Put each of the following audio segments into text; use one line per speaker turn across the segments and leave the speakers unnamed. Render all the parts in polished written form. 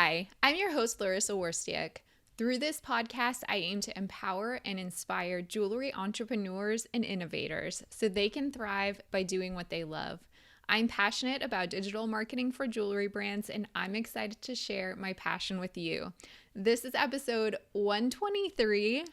Hi, I'm your host, Larissa Worstiak. Through this podcast, I aim to empower and inspire jewelry entrepreneurs and innovators so they can thrive by doing what they love. I'm passionate about digital marketing for jewelry brands, and I'm excited to share my passion with you. This is episode 123,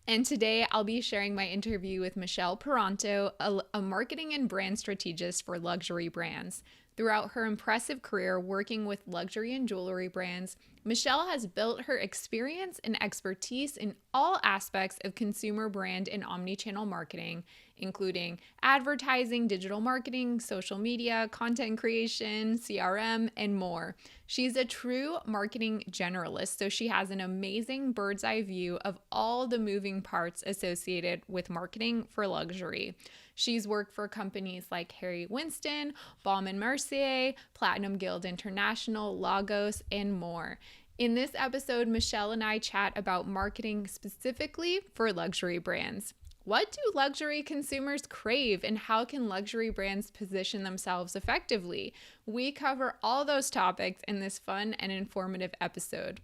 and today I'll be sharing my interview with Michelle Peranteau, a marketing and brand strategist for luxury brands. Throughout her impressive career working with luxury and jewelry brands, Michelle has built her experience and expertise in all aspects of consumer brand and omnichannel marketing, including advertising, digital marketing, social media, content creation, CRM, and more. She's a true marketing generalist, so she has an amazing bird's eye view of all the moving parts associated with marketing for luxury. She's worked for companies like Harry Winston, Baume Mercier, Platinum Guild International, Lagos, and more. In this episode, Michelle and I chat about marketing specifically for luxury brands. What do luxury consumers crave, and how can luxury brands position themselves effectively? We cover all those topics in this fun and informative episode.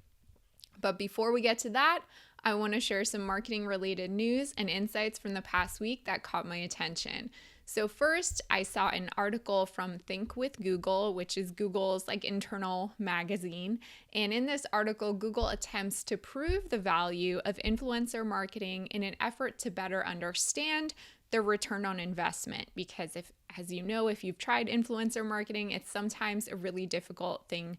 But before we get to that, I want to share some marketing related news and insights from the past week that caught my attention. So first, I saw an article from Think with Google, which is Google's internal magazine. And in this article, Google attempts to prove the value of influencer marketing in an effort to better understand the return on investment. Because if you've tried influencer marketing, it's sometimes a really difficult thing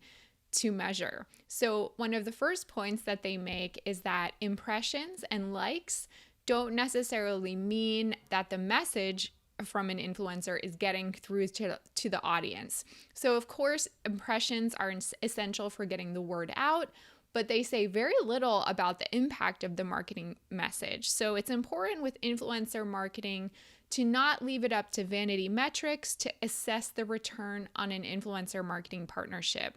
to measure. So one of the first points that they make is that impressions and likes don't necessarily mean that the message from an influencer is getting through to the audience. So of course, impressions are essential for getting the word out, but they say very little about the impact of the marketing message. So it's important with influencer marketing to not leave it up to vanity metrics to assess the return on an influencer marketing partnership.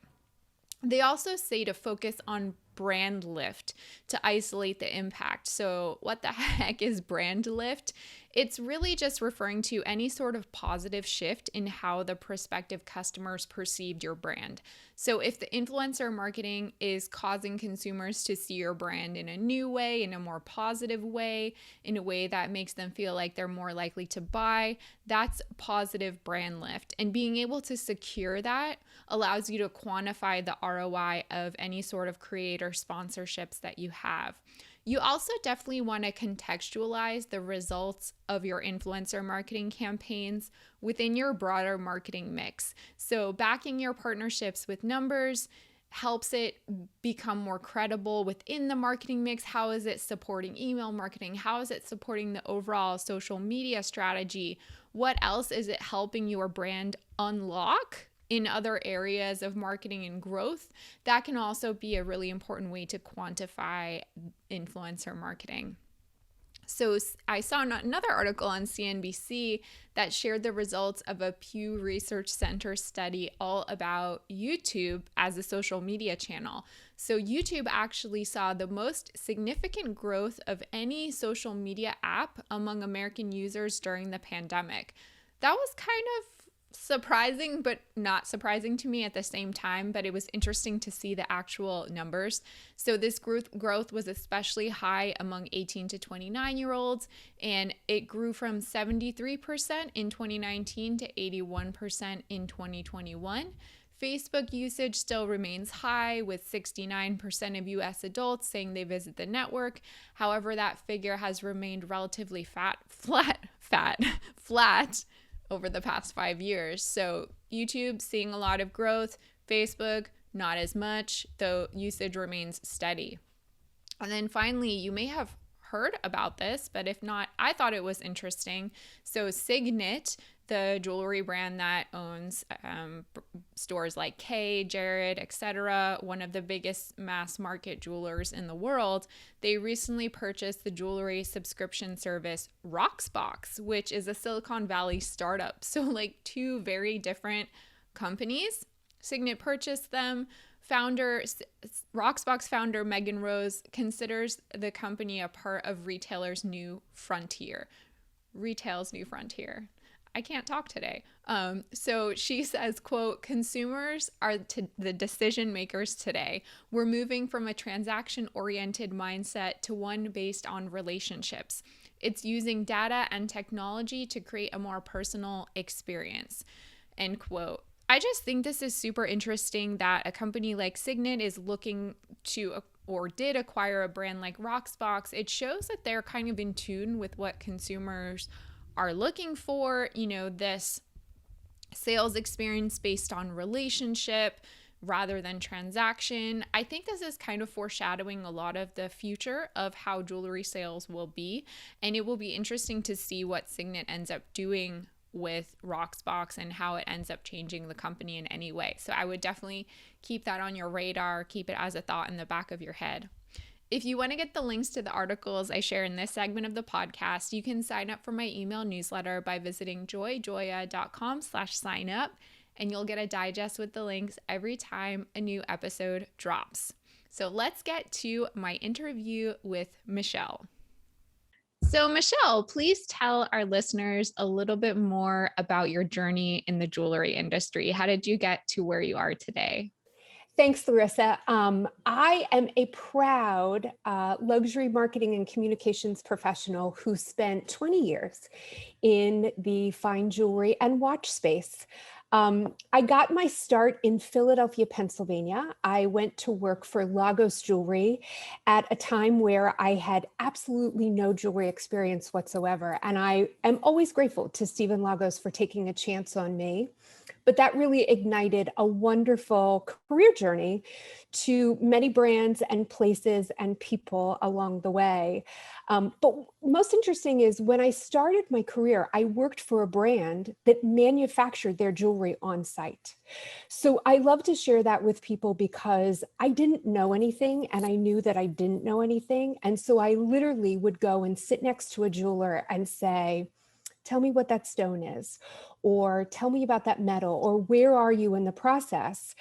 They also say to focus on brand lift to isolate the impact. So what the heck is brand lift? It's really just referring to any sort of positive shift in how the prospective customers perceived your brand. So if the influencer marketing is causing consumers to see your brand in a new way, in a more positive way, in a way that makes them feel like they're more likely to buy, that's positive brand lift. And being able to secure that allows you to quantify the ROI of any sort of creator sponsorships that you have. You also definitely want to contextualize the results of your influencer marketing campaigns within your broader marketing mix. So backing your partnerships with numbers helps it become more credible within the marketing mix. How is it supporting email marketing? How is it supporting the overall social media strategy? What else is it helping your brand unlock in other areas of marketing and growth? That can also be a really important way to quantify influencer marketing. So I saw another article on CNBC that shared the results of a Pew Research Center study all about YouTube as a social media channel. So YouTube actually saw the most significant growth of any social media app among American users during the pandemic. That was kind of surprising, but not surprising to me at the same time, but it was interesting to see the actual numbers. So this growth was especially high among 18 to 29-year-olds, and it grew from 73% in 2019 to 81% in 2021. Facebook usage still remains high, with 69% of US adults saying they visit the network. However, that figure has remained relatively flat over the past 5 years. So YouTube seeing a lot of growth, Facebook not as much, though usage remains steady. And then finally, you may have heard about this, but if not, I thought it was interesting. So Signet, the jewelry brand that owns stores like Kay, Jared, etc., one of the biggest mass market jewelers in the world, they recently purchased the jewelry subscription service Rocksbox, which is a Silicon Valley startup. So two very different companies. Signet purchased them. Rocksbox founder Megan Rose considers the company a part of retail's new frontier. I can't talk today. So she says, quote, consumers are the decision makers today. We're moving from a transaction oriented mindset to one based on relationships. It's using data and technology to create a more personal experience, end quote. I just think this is super interesting that a company like Signet is looking to or did acquire a brand like Rocksbox. It shows that they're kind of in tune with what consumers are looking for, this sales experience based on relationship rather than transaction. I think this is kind of foreshadowing a lot of the future of how jewelry sales will be. And it will be interesting to see what Signet ends up doing with Rocksbox and how it ends up changing the company in any way. So I would definitely keep that on your radar, keep it as a thought in the back of your head. If you want to get the links to the articles I share in this segment of the podcast, you can sign up for my email newsletter by visiting joyjoya.com/sign up, and you'll get a digest with the links every time a new episode drops. So let's get to my interview with Michelle. So Michelle, please tell our listeners a little bit more about your journey in the jewelry industry. How did you get to where you are today?
Thanks, Larissa. I am a proud luxury marketing and communications professional who spent 20 years in the fine jewelry and watch space. I got my start in Philadelphia, Pennsylvania. I went to work for Lagos Jewelry at a time where I had absolutely no jewelry experience whatsoever. And I am always grateful to Stephen Lagos for taking a chance on me. But that really ignited a wonderful career journey to many brands and places and people along the way. But most interesting is when I started my career, I worked for a brand that manufactured their jewelry on site. So I love to share that with people because I didn't know anything and I knew that I didn't know anything. And so I literally would go and sit next to a jeweler and say, tell me what that stone is, or tell me about that metal, or where are you in the process?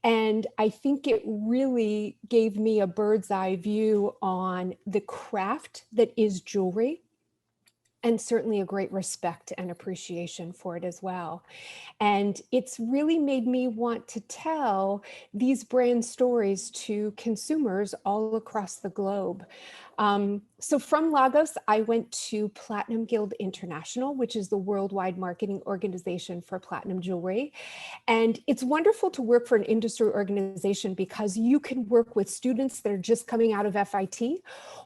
And I think it really gave me a bird's eye view on the craft that is jewelry, and certainly a great respect and appreciation for it as well. And it's really made me want to tell these brand stories to consumers all across the globe. So from Lagos, I went to Platinum Guild International, which is the worldwide marketing organization for platinum jewelry. And it's wonderful to work for an industry organization because you can work with students that are just coming out of FIT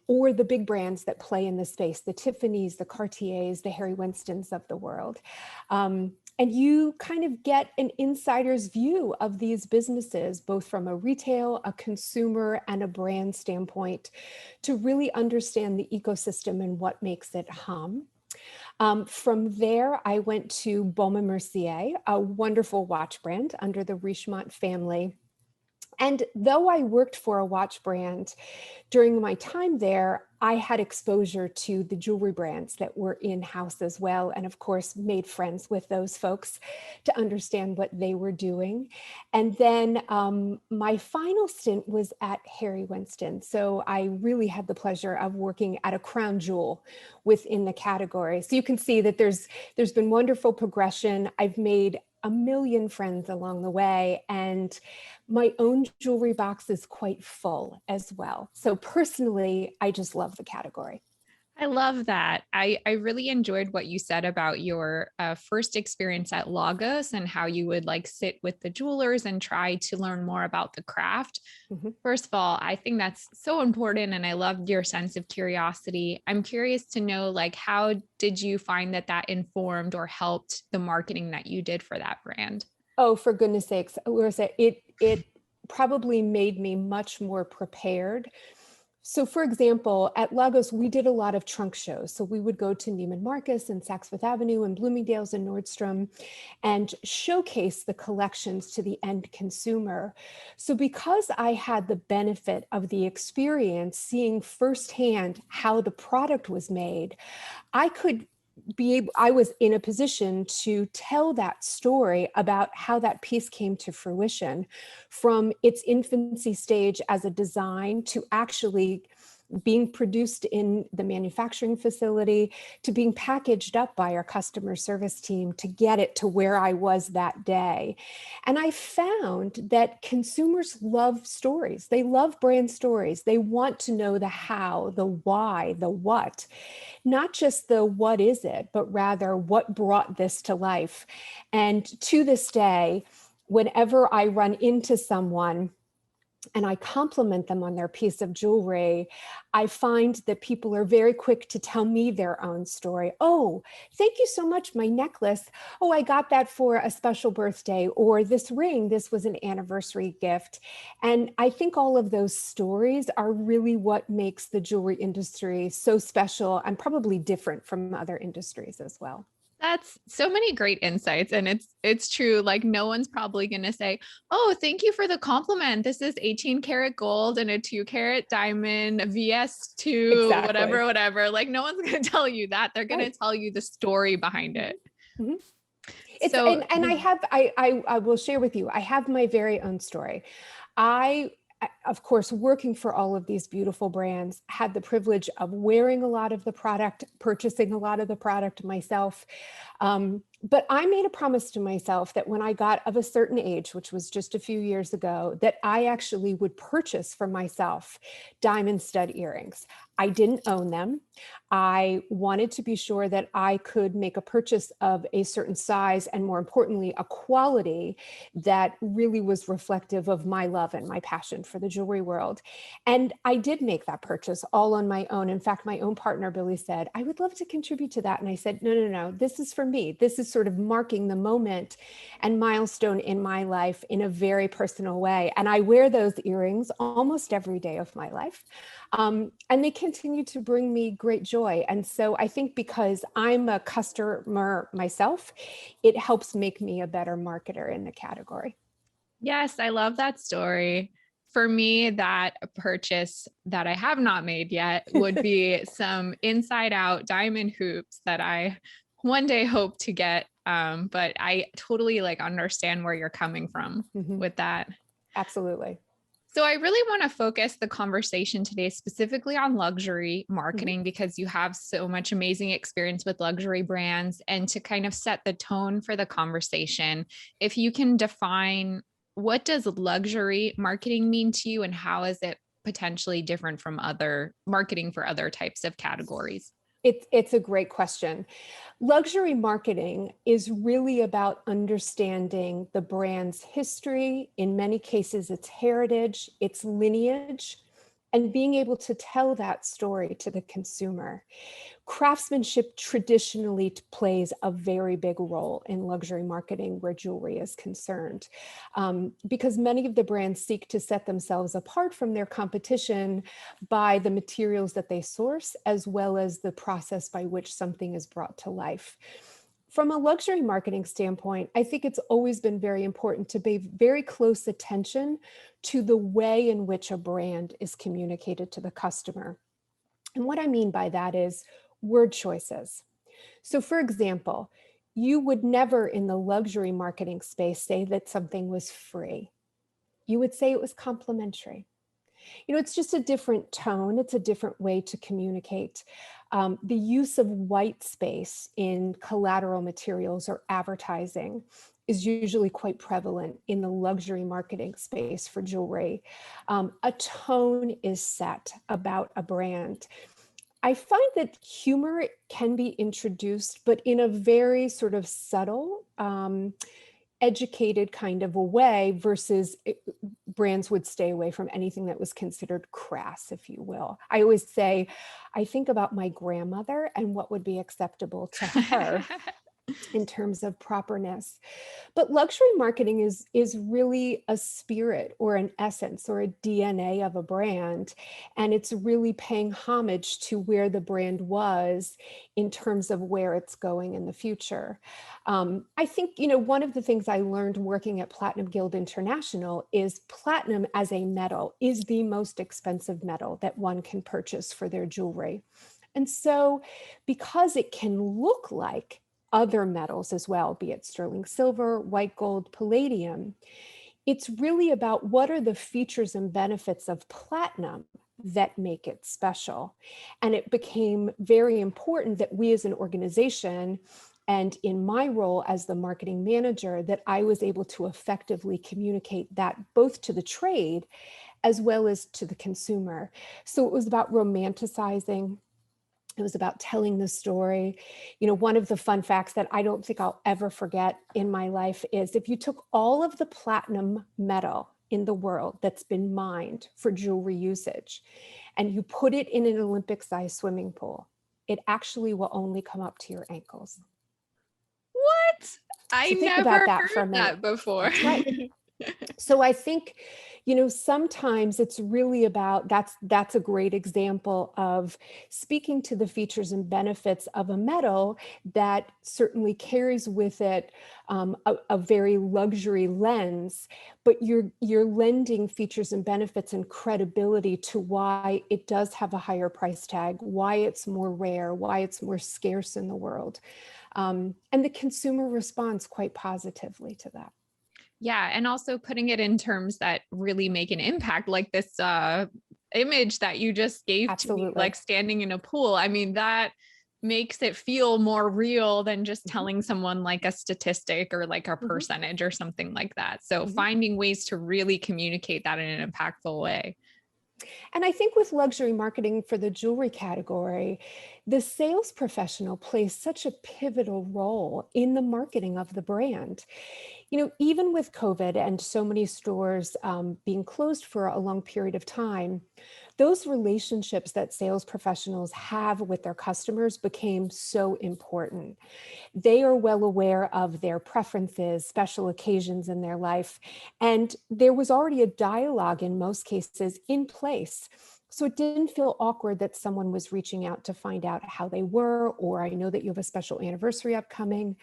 or the big brands that play in the space, the Tiffany's, the Cartiers, the Harry Winstons of the world. And you kind of get an insider's view of these businesses, both from a retail, a consumer, and a brand standpoint, to really understand the ecosystem and what makes it hum. From there, I went to Baume Mercier, a wonderful watch brand under the Richemont family. And though I worked for a watch brand, during my time there, I had exposure to the jewelry brands that were in-house as well. And of course, made friends with those folks to understand what they were doing. And then my final stint was at Harry Winston. So I really had the pleasure of working at a crown jewel within the category. So you can see that there's been wonderful progression. I've made a million friends along the way, and my own jewelry box is quite full as well. So personally, I just love the category.
I love that. I really enjoyed what you said about your first experience at Lagos and how you would like sit with the jewelers and try to learn more about the craft.
Mm-hmm.
First of all, I think that's so important. And I loved your sense of curiosity. I'm curious to know, like, how did you find that that informed or helped the marketing that you did for that brand?
Oh, for goodness sakes, Larissa, it probably made me much more prepared. So for example, at Lagos, we did a lot of trunk shows. So we would go to Neiman Marcus and Saks Fifth Avenue and Bloomingdale's and Nordstrom and showcase the collections to the end consumer. So because I had the benefit of the experience seeing firsthand how the product was made, I was in a position to tell that story about how that piece came to fruition from its infancy stage as a design to actually being produced in the manufacturing facility to being packaged up by our customer service team to get it to where I was that day. And I found that consumers love stories. They love brand stories. They want to know the how, the why, the what, not just the what is it, but rather what brought this to life. And to this day, whenever I run into someone and I compliment them on their piece of jewelry, I find that people are very quick to tell me their own story. Oh, thank you so much, my necklace. Oh, I got that for a special birthday. Or this ring, this was an anniversary gift. And I think all of those stories are really what makes the jewelry industry so special and probably different from other industries as well.
That's so many great insights. And it's true. Like no one's probably gonna say, oh, thank you for the compliment. This is 18 karat gold and a 2 carat diamond, VS2,
Exactly.
whatever, whatever. Like no one's gonna tell you that. They're gonna
Right.
tell you the story behind
Mhm.
it.
Mhm. It's
So
and I have I will share with you. I have my very own story. I of course, working for all of these beautiful brands, had the privilege of wearing a lot of the product, purchasing a lot of the product myself. But I made a promise to myself that when I got of a certain age, which was just a few years ago, that I actually would purchase for myself diamond stud earrings. I didn't own them. I wanted to be sure that I could make a purchase of a certain size and, more importantly, a quality that really was reflective of my love and my passion for the jewelry world. And I did make that purchase all on my own. In fact, my own partner, Billy, said, I would love to contribute to that. And I said, no, no, no, this is for me. This is sort of marking the moment and milestone in my life in a very personal way. And I wear those earrings almost every day of my life. And they continue to bring me great joy. And so I think because I'm a customer myself, it helps make me a better marketer in the category.
yes, I love that story. For me, that purchase that I have not made yet would be some inside out diamond hoops that I one day hope to get. But I totally like understand where you're coming from
Mhm.
with that.
Absolutely.
So I really want to focus the conversation today specifically on luxury
Mhm.
marketing because you have so much amazing experience with luxury brands. And to kind of set the tone for the conversation, if you can define what does luxury marketing mean to you and how is it potentially different from other marketing for other types of categories?
It's a great question. Luxury marketing is really about understanding the brand's history, in many cases, its heritage, its lineage, and being able to tell that story to the consumer. Craftsmanship traditionally plays a very big role in luxury marketing where jewelry is concerned, because many of the brands seek to set themselves apart from their competition by the materials that they source, as well as the process by which something is brought to life. From a luxury marketing standpoint, I think it's always been very important to pay very close attention to the way in which a brand is communicated to the customer. And what I mean by that is word choices. So, for example, you would never in the luxury marketing space say that something was free. You would say it was complimentary. It's just a different tone. It's a different way to communicate. The use of white space in collateral materials or advertising is usually quite prevalent in the luxury marketing space for jewelry. A tone is set about a brand. I find that humor can be introduced, but in a very sort of subtle, educated kind of a way versus brands would stay away from anything that was considered crass, if you will. I always say, I think about my grandmother and what would be acceptable to her in terms of properness. But luxury marketing is really a spirit or an essence or a DNA of a brand. And it's really paying homage to where the brand was in terms of where it's going in the future. I think, one of the things I learned working at Platinum Guild International is platinum as a metal is the most expensive metal that one can purchase for their jewelry. And so, because it can look like other metals as well, be it sterling silver, white gold, palladium, it's really about what are the features and benefits of platinum that make it special. And it became very important that we as an organization, and in my role as the marketing manager, that I was able to effectively communicate that both to the trade as well as to the consumer. So it was about romanticizing. It was about telling the story. One of the fun facts that I don't think I'll ever forget in my life is if you took all of the platinum metal in the world that's been mined for jewelry usage and you put it in an Olympic-sized swimming pool, it actually will only come up to your ankles.
What? I
So think about
never
that for a
heard
minute.
that before.
That's right. So I think, sometimes it's really about that's a great example of speaking to the features and benefits of a metal that certainly carries with it a very luxury lens, but you're lending features and benefits and credibility to why it does have a higher price tag, why it's more rare, why it's more scarce in the world. And the consumer responds quite positively to that.
Yeah, and also putting it in terms that really make an impact, like this image that you just gave to me,
Absolutely.
like standing in a pool. I mean, that makes it feel more real than just
Mhm,
telling someone like a statistic or like a
mhm,
percentage or something like that. So
mhm.
finding ways to really communicate that in an impactful way.
And I think with luxury marketing for the jewelry category, the sales professional plays such a pivotal role in the marketing of the brand. Even with COVID and so many stores being closed for a long period of time, those relationships that sales professionals have with their customers became so important. They are well aware of their preferences, special occasions in their life, and there was already a dialogue in most cases in place. So it didn't feel awkward that someone was reaching out to find out how they were, or I know that you have a special anniversary upcoming.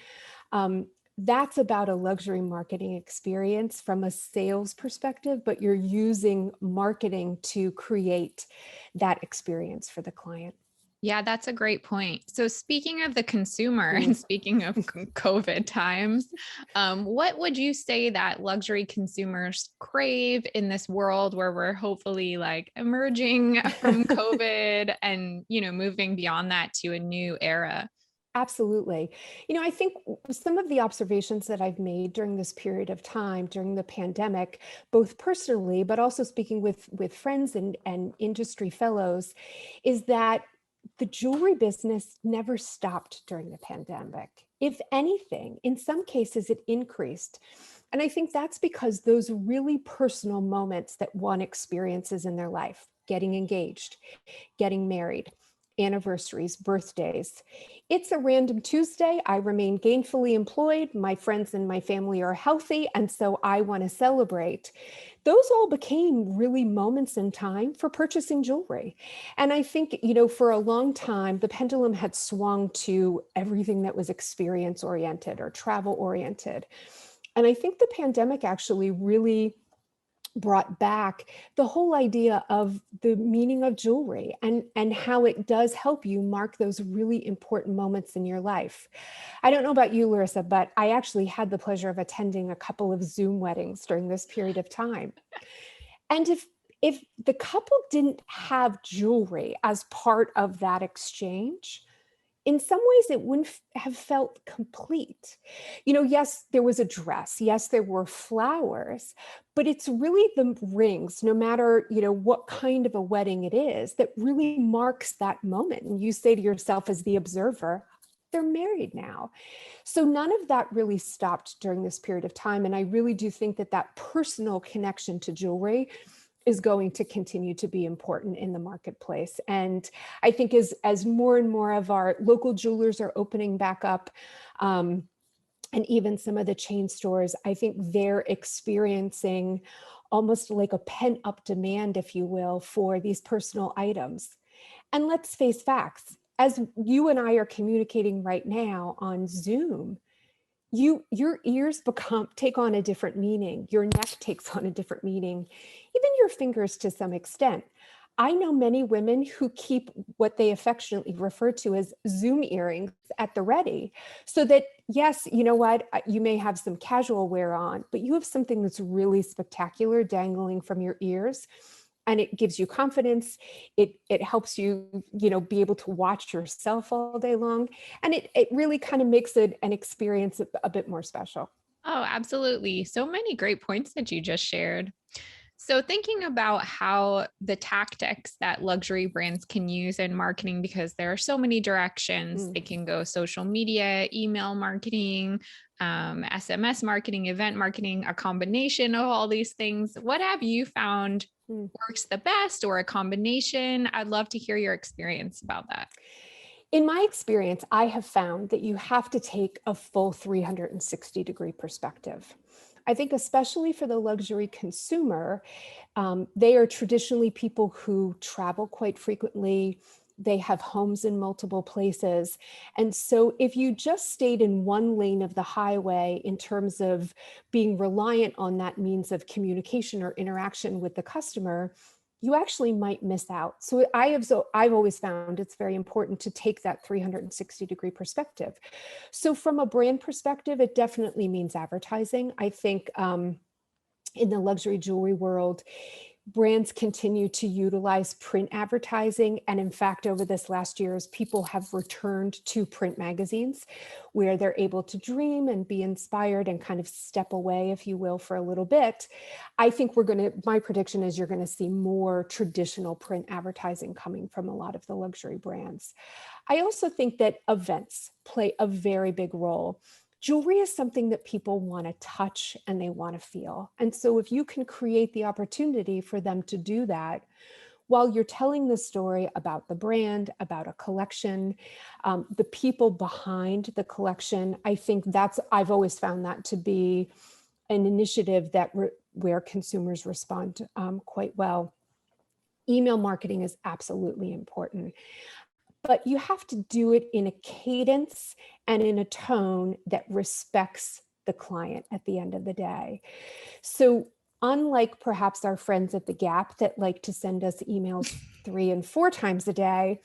Um, that's about a luxury marketing experience from a sales perspective, but you're using marketing to create that experience for the client.
Yeah, that's a great point. So, speaking of the consumer
Mm.
and speaking of COVID times, what would you say that luxury consumers crave in this world where we're hopefully like emerging from COVID and, moving beyond that to a new era?
Absolutely. I think some of the observations that I've made during this period of time, during the pandemic, both personally, but also speaking with friends and industry fellows, is that the jewelry business never stopped during the pandemic. If anything, in some cases, it increased. And I think that's because those really personal moments that one experiences in their life, getting engaged, getting married, anniversaries, birthdays. It's a random Tuesday. I remain gainfully employed. My friends and my family are healthy. And so I want to celebrate. Those all became really moments in time for purchasing jewelry. And I think, for a long time, the pendulum had swung to everything that was experience oriented or travel oriented. And I think the pandemic actually really brought back the whole idea of the meaning of jewelry and how it does help you mark those really important moments in your life. I don't know about you, Larissa, but I actually had the pleasure of attending a couple of Zoom weddings during this period of time. And if the couple didn't have jewelry as part of that exchange, in some ways it wouldn't have felt complete. Yes, there was a dress, yes, there were flowers, but it's really the rings, no matter, what kind of a wedding it is, that really marks that moment. And you say to yourself as the observer, they're married now. So none of that really stopped during this period of time. And I really do think that that personal connection to jewelry is going to continue to be important in the marketplace. And I think as more and more of our local jewelers are opening back up, and even some of the chain stores, I think they're experiencing almost like a pent up demand, if you will, for these personal items. And let's face facts, as you and I are communicating right now on Zoom, your ears take on a different meaning, your neck takes on a different meaning, even your fingers to some extent. I know many women who keep what they affectionately refer to as Zoom earrings at the ready, so that yes, you know what, you may have some casual wear on, but you have something that's really spectacular dangling from your ears. and it gives you confidence. It helps you, be able to watch yourself all day long. And it really kind of makes it an experience a bit more special.
Oh, absolutely. So many great points that you just shared. So, thinking about how the tactics that luxury brands can use in marketing, because there are so many directions,
Mm,
they can go social media, email marketing, SMS marketing, event marketing, a combination of all these things. What have you found
mm.
works the best, or a combination? I'd love to hear your experience about that.
In my experience, I have found that you have to take a full 360-degree perspective. I think, especially for the luxury consumer, they are traditionally people who travel quite frequently. They have homes in multiple places. And so, if you just stayed in one lane of the highway in terms of being reliant on that means of communication or interaction with the customer, you actually might miss out. So I've always found it's very important to take that 360-degree perspective. So from a brand perspective, it definitely means advertising. I think in the luxury jewelry world, brands continue to utilize print advertising. And in fact, over this last year, as people have returned to print magazines where they're able to dream and be inspired and kind of step away, if you will, for a little bit, I think my prediction is you're going to see more traditional print advertising coming from a lot of the luxury brands. I also think that events play a very big role. Jewelry is something that people want to touch and they want to feel. And so if you can create the opportunity for them to do that while you're telling the story about the brand, about a collection, the people behind the collection, I think I've always found that to be an initiative where consumers respond quite well. Email marketing is absolutely important, but you have to do it in a cadence and in a tone that respects the client at the end of the day. So, unlike perhaps our friends at the Gap that like to send us emails 3 and 4 times a day,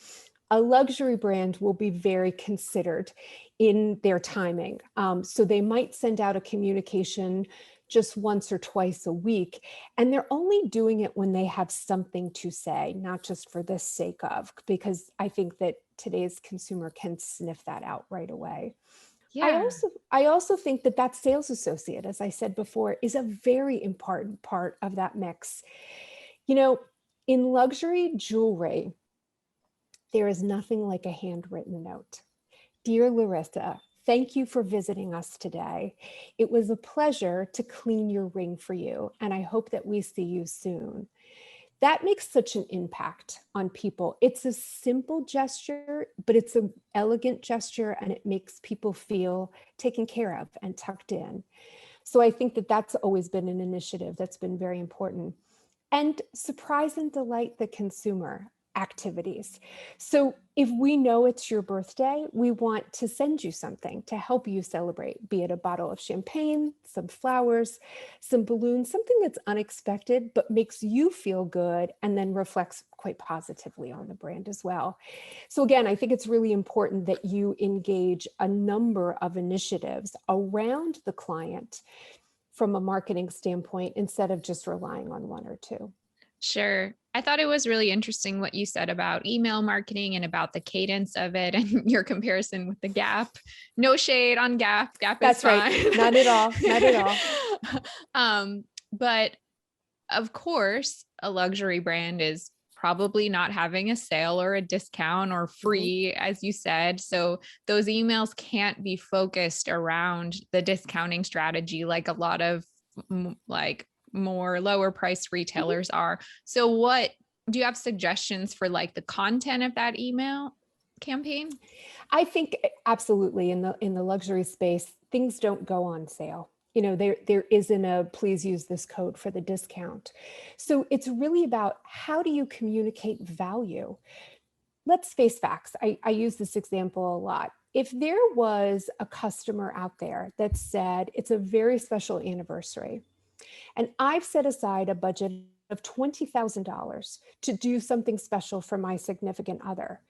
a luxury brand will be very considered in their timing. So they might send out a communication just once or twice a week, and they're only doing it when they have something to say, not just for the sake of, because I think that today's consumer can sniff that out right away. I
Yeah.
also I also think that that sales associate, as I said before, is a very important part of that mix. You know, in luxury jewelry, there is nothing like a handwritten note. Dear Larissa, thank you for visiting us today. It was a pleasure to clean your ring for you, and I hope that we see you soon. That makes such an impact on people. It's a simple gesture, but it's an elegant gesture, and it makes people feel taken care of and tucked in. So I think that that's always been an initiative that's been very important. And surprise and delight the consumer activities. So if we know it's your birthday, we want to send you something to help you celebrate, be it a bottle of champagne, some flowers, some balloons, something that's unexpected, but makes you feel good and then reflects quite positively on the brand as well. So again, I think it's really important that you engage a number of initiatives around the client from a marketing standpoint instead of just relying on one or two.
Sure. I thought it was really interesting what you said about email marketing and about the cadence of it and your comparison with the Gap. No shade on Gap. Gap is
That's right.
fine.
Not at all. Not at all.
But of course, a luxury brand is probably not having a sale or a discount or
Mhm.
free, as you said. So those emails can't be focused around the discounting strategy like a lot of like more lower priced
Mhm.
retailers are. So what do you have suggestions for like the content of that email campaign?
I think absolutely in the luxury space, things don't go on sale. There isn't a please use this code for the discount. So it's really about how do you communicate value? Let's face facts. I use this example a lot. If there was a customer out there that said it's a very special anniversary, and I've set aside a budget of $20,000 to do something special for my significant other,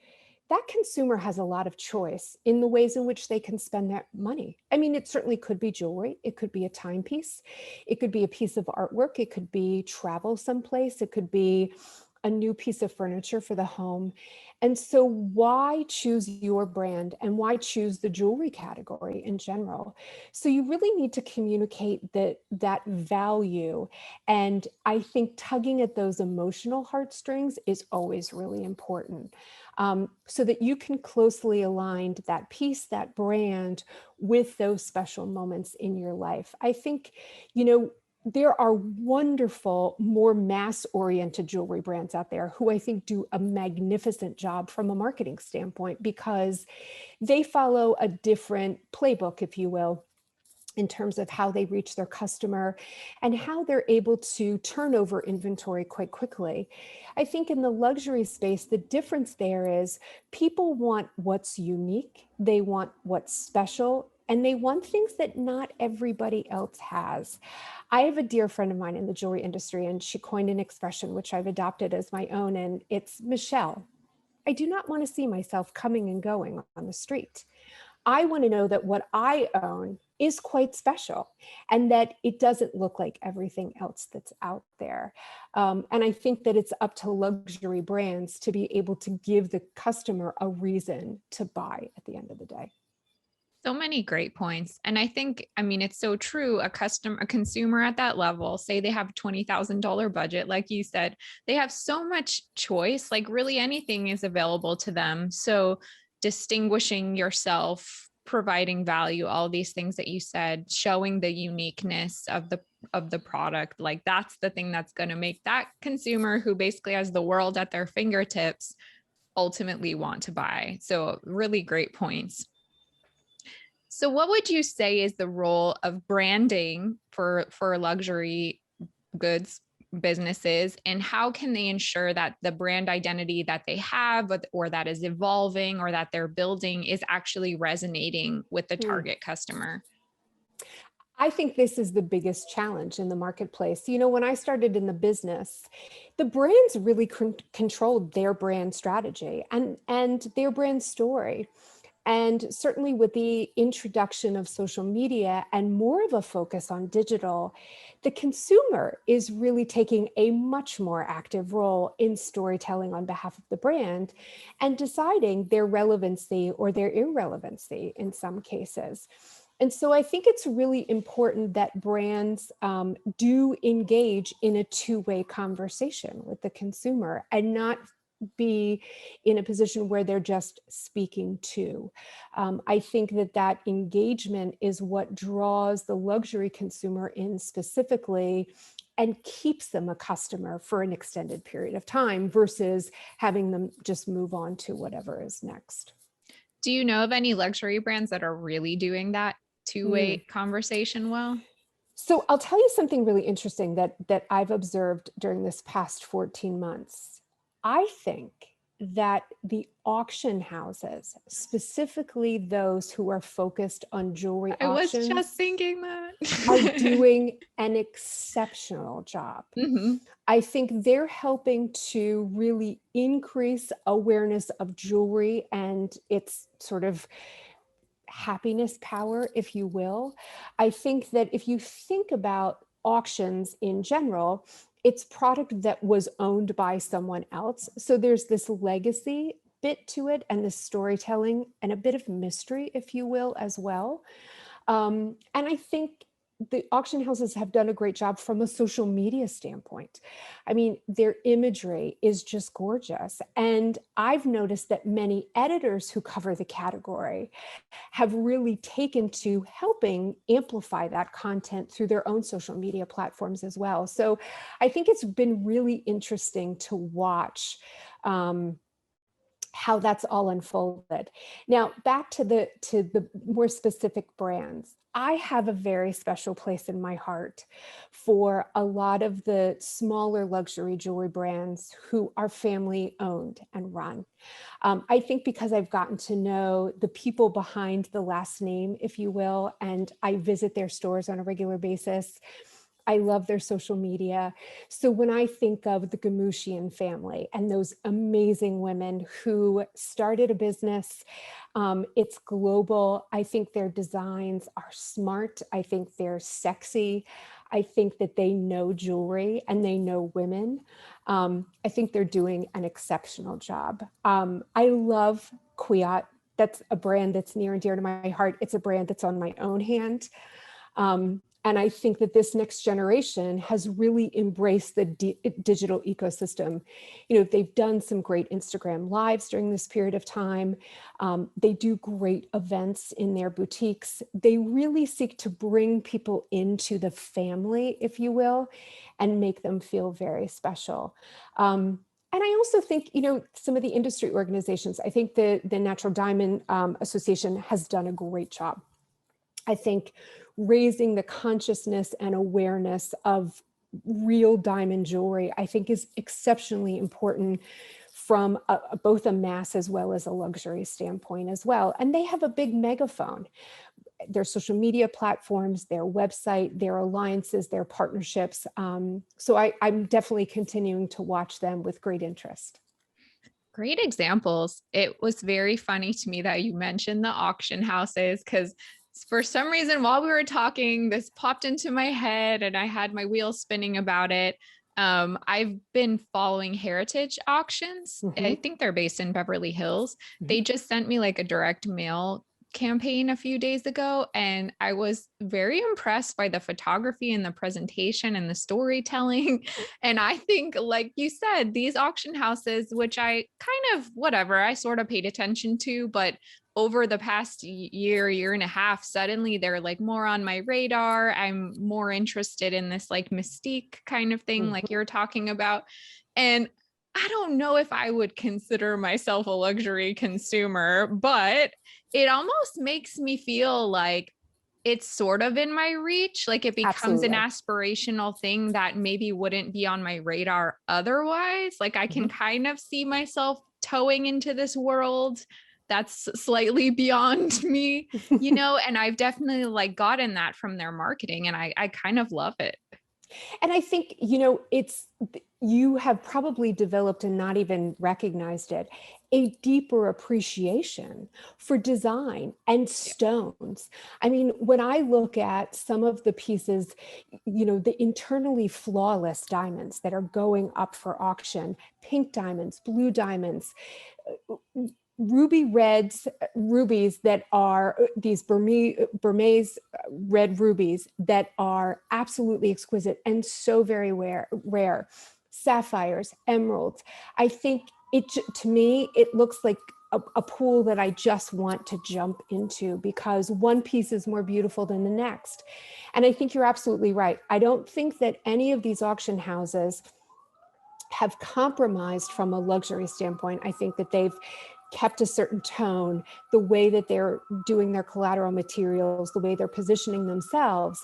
that consumer has a lot of choice in the ways in which they can spend that money. I mean, it certainly could be jewelry, it could be a timepiece, it could be a piece of artwork, it could be travel someplace, it could be a new piece of furniture for the home. And so, why choose your brand and why choose the jewelry category in general? So, you really need to communicate that value. And I think tugging at those emotional heartstrings is always really important, so that you can closely align that piece, that brand with those special moments in your life. I think, you know, there are wonderful, more mass-oriented jewelry brands out there who I think do a magnificent job from a marketing standpoint because they follow a different playbook, if you will, in terms of how they reach their customer and how they're able to turn over inventory quite quickly. I think in the luxury space, the difference there is people want what's unique, they want what's special, and they want things that not everybody else has. I have a dear friend of mine in the jewelry industry, and she coined an expression which I've adopted as my own, and it's Michelle. I do not want to see myself coming and going on the street. I want to know that what I own is quite special and that it doesn't look like everything else that's out there. And I think that it's up to luxury brands to be able to give the customer a reason to buy at the end of the day.
So many great points. And I think, I mean, it's so true. A consumer at that level, say they have $20,000 budget, like you said, they have so much choice, like really anything is available to them. So distinguishing yourself, providing value, all these things that you said, showing the uniqueness of the product, like that's the thing that's going to make that consumer who basically has the world at their fingertips ultimately want to buy. So really great points. So what would you say is the role of branding for luxury goods businesses, and how can they ensure that the brand identity that they have or that is evolving or that they're building is actually resonating with the
Hmm.
target customer?
I think this is the biggest challenge in the marketplace. You know, when I started in the business, the brands really controlled their brand strategy and their brand story. And certainly with the introduction of social media and more of a focus on digital, the consumer is really taking a much more active role in storytelling on behalf of the brand and deciding their relevancy or their irrelevancy in some cases. And so I think it's really important that brands do engage in a two-way conversation with the consumer and not be in a position where they're just speaking to. I think that that engagement is what draws the luxury consumer in specifically and keeps them a customer for an extended period of time versus having them just move on to whatever is next.
Do you know of any luxury brands that are really doing that
Hmm.
two-way conversation well?
So I'll tell you something really interesting that I've observed during this past 14 months. I think that the auction houses, specifically those who are focused on jewelry
I was just
auctions,
thinking
are
that.
doing an exceptional job.
Hmm.
I think they're helping to really increase awareness of jewelry and its sort of happiness power, if you will. I think that if you think about auctions in general, it's product that was owned by someone else. So there's this legacy bit to it and this storytelling and a bit of mystery, if you will, as well. And I think the auction houses have done a great job from a social media standpoint. I mean, their imagery is just gorgeous. And I've noticed that many editors who cover the category have really taken to helping amplify that content through their own social media platforms as well. So I think it's been really interesting to watch. How that's all unfolded. Now, back to the more specific brands. I have a very special place in my heart for a lot of the smaller luxury jewelry brands who are family owned and run. I think because I've gotten to know the people behind the last name, if you will, and I visit their stores on a regular basis. I love their social media. So when I think of the Gamushian family and those amazing women who started a business, it's global. I think their designs are smart. I think they're sexy. I think that they know jewelry and they know women. I think they're doing an exceptional job. I love Kwiat. That's a brand that's near and dear to my heart. It's a brand that's on my own hand. And I think that this next generation has really embraced the digital ecosystem. You know, they've done some great Instagram lives during this period of time. They do great events in their boutiques. They really seek to bring people into the family, if you will, and make them feel very special. And I also think, you know, some of the industry organizations, I think the Natural Diamond Association has done a great job. I think raising the consciousness and awareness of real diamond jewelry, I think is exceptionally important from both a mass as well as a luxury standpoint as well. And they have a big megaphone. Their social media platforms, their website, their alliances, their partnerships. So I'm definitely continuing to watch them with great interest.
Great examples. It was very funny to me that you mentioned the auction houses because for some reason, while we were talking, this popped into my head and I had my wheels spinning about it. I've been following heritage auctions. I think they're based in Beverly Hills. They just sent me like a direct mail campaign a few days ago, and I was very impressed by the photography and the presentation and the storytelling. And I think, like you said, these auction houses, which I kind of, whatever, I sort of paid attention to, but over the past year and a half, suddenly they're like more on my radar. I'm more interested in this like mystique kind of thing, like you're talking about. And I don't know if I would consider myself a luxury consumer, but it almost makes me feel like it's sort of in my reach. Like it becomes an
Absolutely.
aspirational thing that maybe wouldn't be on my radar otherwise. Like I can kind of see myself towing into this world that's slightly beyond me, you know, and I've definitely like gotten that from their marketing and I kind of love it.
And I think, you know, you have probably developed and not even recognized it, a deeper appreciation for design and stones. I mean, when I look at some of the pieces, you know, the internally flawless diamonds that are going up for auction, pink diamonds, blue diamonds, ruby reds, rubies that are these Burmese red rubies that are absolutely exquisite and so very rare. Sapphires, emeralds. I think to me, it looks like a pool that I just want to jump into because one piece is more beautiful than the next. And I think you're absolutely right. I don't think that any of these auction houses have compromised from a luxury standpoint. I think that they've kept a certain tone, the way that they're doing their collateral materials, the way they're positioning themselves.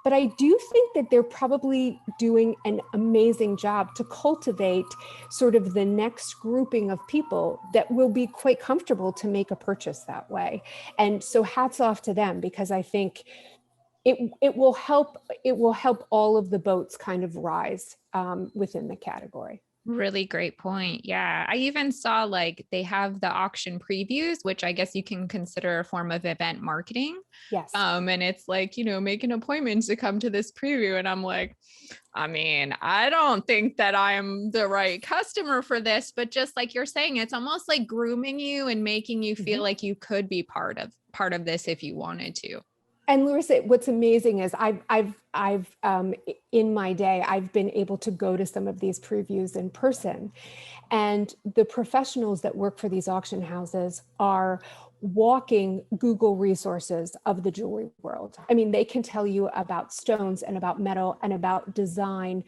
But I do think that they're probably doing an amazing job to cultivate sort of the next grouping of people that will be quite comfortable to make a purchase that way. And so hats off to them, because I think it will help all of the boats kind of rise within the category.
Really great point. Yeah. I even saw like they have the auction previews, which I guess you can consider a form of event marketing.
Yes.
And it's like, you know, make an appointment to come to this preview. And I'm like, I mean, I don't think that I'm the right customer for this, but just like you're saying, it's almost like grooming you and making you feel like you could be part of this if you wanted to.
And Larissa, what's amazing is I've in my day, I've been able to go to some of these previews in person, and the professionals that work for these auction houses are walking Google resources of the jewelry world. I mean, they can tell you about stones and about metal and about design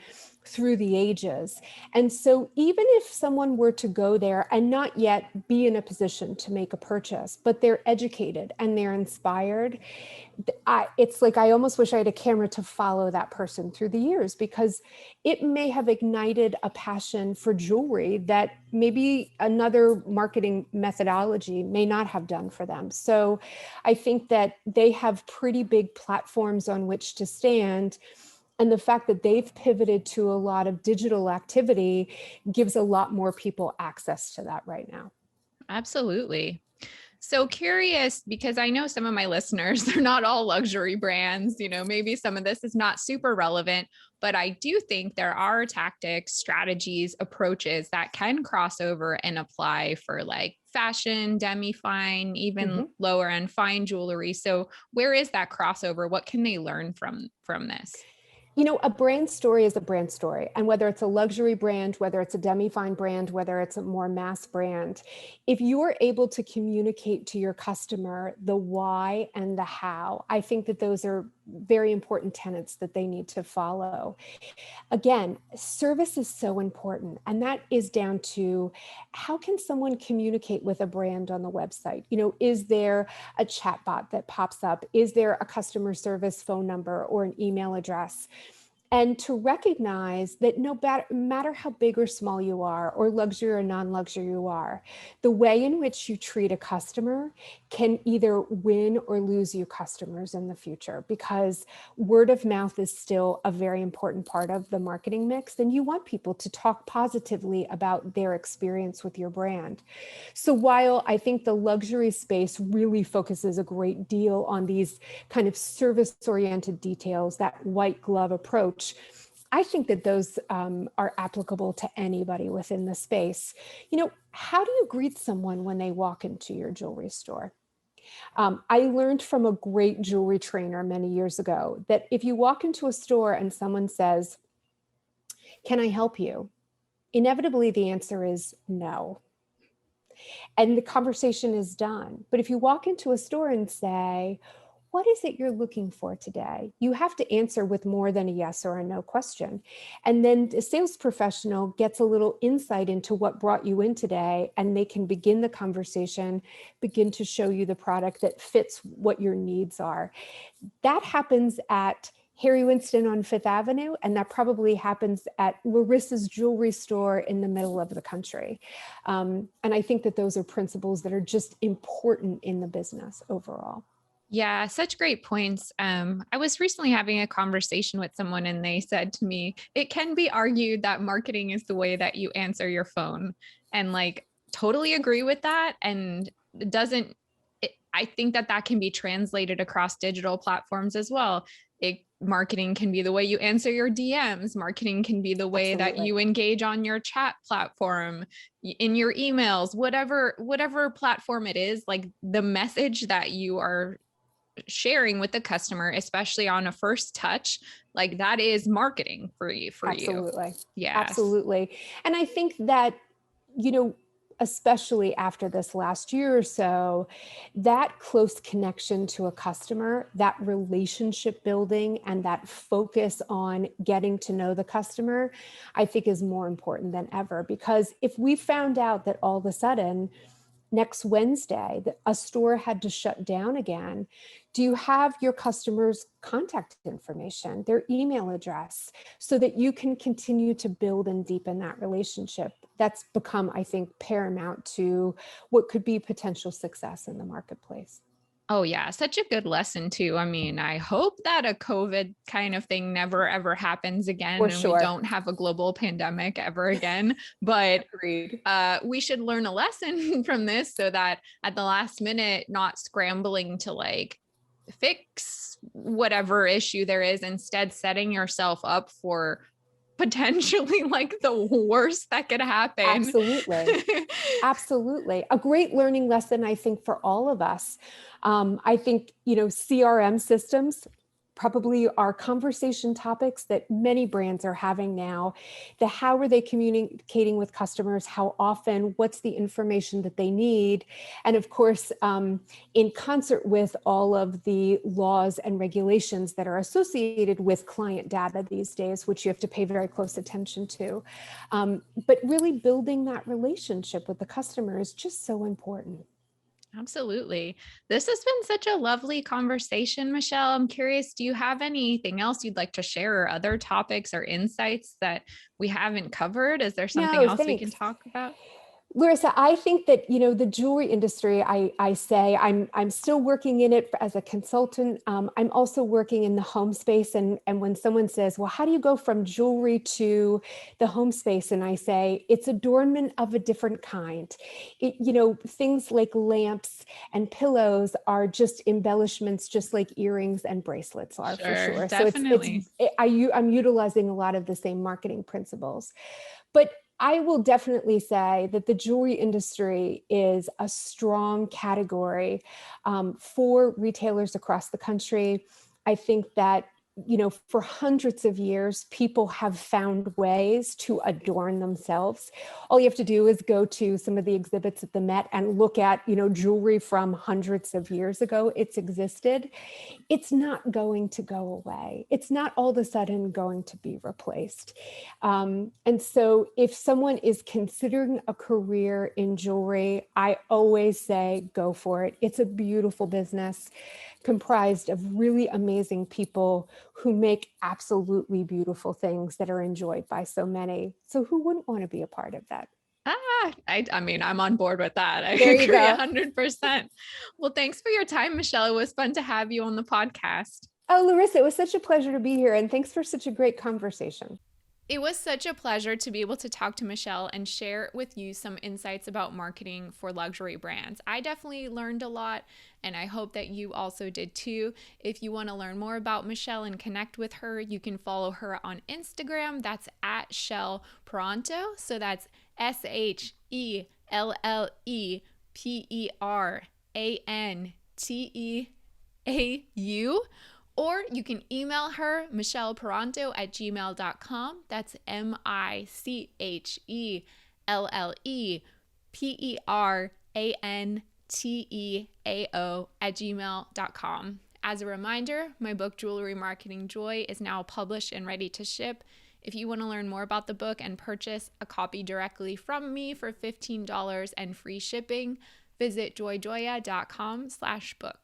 through the ages. And so even if someone were to go there and not yet be in a position to make a purchase, but they're educated and they're inspired, it's like I almost wish I had a camera to follow that person through the years, because it may have ignited a passion for jewelry that maybe another marketing methodology may not have done for them. So I think that they have pretty big platforms on which to stand. And the fact that they've pivoted to a lot of digital activity gives a lot more people access to that right now.
Absolutely. So curious, because I know some of my listeners, they're not all luxury brands, maybe some of this is not super relevant, but I do think there are tactics, strategies, approaches that can cross over and apply for like fashion, demi-fine, even lower end fine jewelry. So where is that crossover? What can they learn from this?
A brand story is a brand story. And whether it's a luxury brand, whether it's a demi-fine brand, whether it's a more mass brand, if you are able to communicate to your customer the why and the how, I think that those are very important tenets that they need to follow. Again, service is so important. And that is down to how can someone communicate with a brand on the website? Is there a chatbot that pops up? Is there a customer service phone number or an email address? And to recognize that no matter how big or small you are, or luxury or non-luxury you are, the way in which you treat a customer can either win or lose you customers in the future, because word of mouth is still a very important part of the marketing mix. And you want people to talk positively about their experience with your brand. So while I think the luxury space really focuses a great deal on these kind of service-oriented details, that white glove approach, I think that those are applicable to anybody within the space. How do you greet someone when they walk into your jewelry store? I learned from a great jewelry trainer many years ago that if you walk into a store and someone says, "Can I help you?" inevitably the answer is no. And the conversation is done. But if you walk into a store and say, "What is it you're looking for today?" you have to answer with more than a yes or a no question. And then the sales professional gets a little insight into what brought you in today, and they can begin the conversation, begin to show you the product that fits what your needs are. That happens at Harry Winston on Fifth Avenue, and that probably happens at Larissa's jewelry store in the middle of the country. And I think that those are principles that are just important in the business overall.
Yeah, such great points. I was recently having a conversation with someone and they said to me, it can be argued that marketing is the way that you answer your phone. And like, totally agree with that. And it doesn't, I think that can be translated across digital platforms as well. Marketing can be the way you answer your DMs. Marketing can be the way that you engage on your chat platform, in your emails, whatever platform it is, like the message that you are sharing with the customer, especially on a first touch, like that is marketing for you.
Absolutely.
Yeah.
Absolutely. And I think that, especially after this last year or so, that close connection to a customer, that relationship building and that focus on getting to know the customer, I think is more important than ever. Because if we found out that all of a sudden next Wednesday, a store had to shut down again, do you have your customers' contact information, their email address, so that you can continue to build and deepen that relationship? That's become, I think, paramount to what could be potential success in the marketplace.
Oh yeah, such a good lesson too. I mean, I hope that a COVID kind of thing never ever happens again
For
and
sure.
we don't have a global pandemic ever again. But
Agreed.
we should learn a lesson from this so that at the last minute, not scrambling to like fix whatever issue there is, instead setting yourself up for potentially like the worst that could happen.
Absolutely. Absolutely. A great learning lesson, I think, for all of us. I think, CRM systems probably are conversation topics that many brands are having now. How are they communicating with customers? How often? What's the information that they need? And of course, in concert with all of the laws and regulations that are associated with client data these days, which you have to pay very close attention to. But really building that relationship with the customer is just so important.
Absolutely. This has been such a lovely conversation, Michelle. I'm curious, do you have anything else you'd like to share, or other topics or insights that we haven't covered? Is there something
No,
else we can
thanks.
talk about?
Larissa, I think that, the jewelry industry, I say I'm still working in it as a consultant. I'm also working in the home space. And when someone says, well, how do you go from jewelry to the home space? And I say, it's adornment of a different kind. Things like lamps and pillows are just embellishments, just like earrings and bracelets are, for
Sure,
sure. So
definitely.
I'm utilizing a lot of the same marketing principles. But I will definitely say that the jewelry industry is a strong category for retailers across the country. I think that, for hundreds of years, people have found ways to adorn themselves. All you have to do is go to some of the exhibits at the Met and look at, jewelry from hundreds of years ago. It's existed. It's not going to go away. It's not all of a sudden going to be replaced. And so if someone is considering a career in jewelry, I always say, go for it. It's a beautiful business comprised of really amazing people who make absolutely beautiful things that are enjoyed by so many. So who wouldn't want to be a part of that?
I mean, I'm on board with that. I
There you
agree
go.
100%. Well, thanks for your time, Michelle. It was fun to have you on the podcast.
Oh, Larissa, it was such a pleasure to be here. And thanks for such a great conversation.
It was such a pleasure to be able to talk to Michelle and share with you some insights about marketing for luxury brands. I definitely learned a lot, and I hope that you also did too. If you want to learn more about Michelle and connect with her, you can follow her on Instagram. That's at Shell Peranteau. So that's SHELLEPERANTEAU. Or you can email her, michelleperanteau@gmail.com. That's MICHELLEPERANTEAO@gmail.com. As a reminder, my book, Jewelry Marketing Joy, is now published and ready to ship. If you want to learn more about the book and purchase a copy directly from me for $15 and free shipping, visit joyjoya.com/book.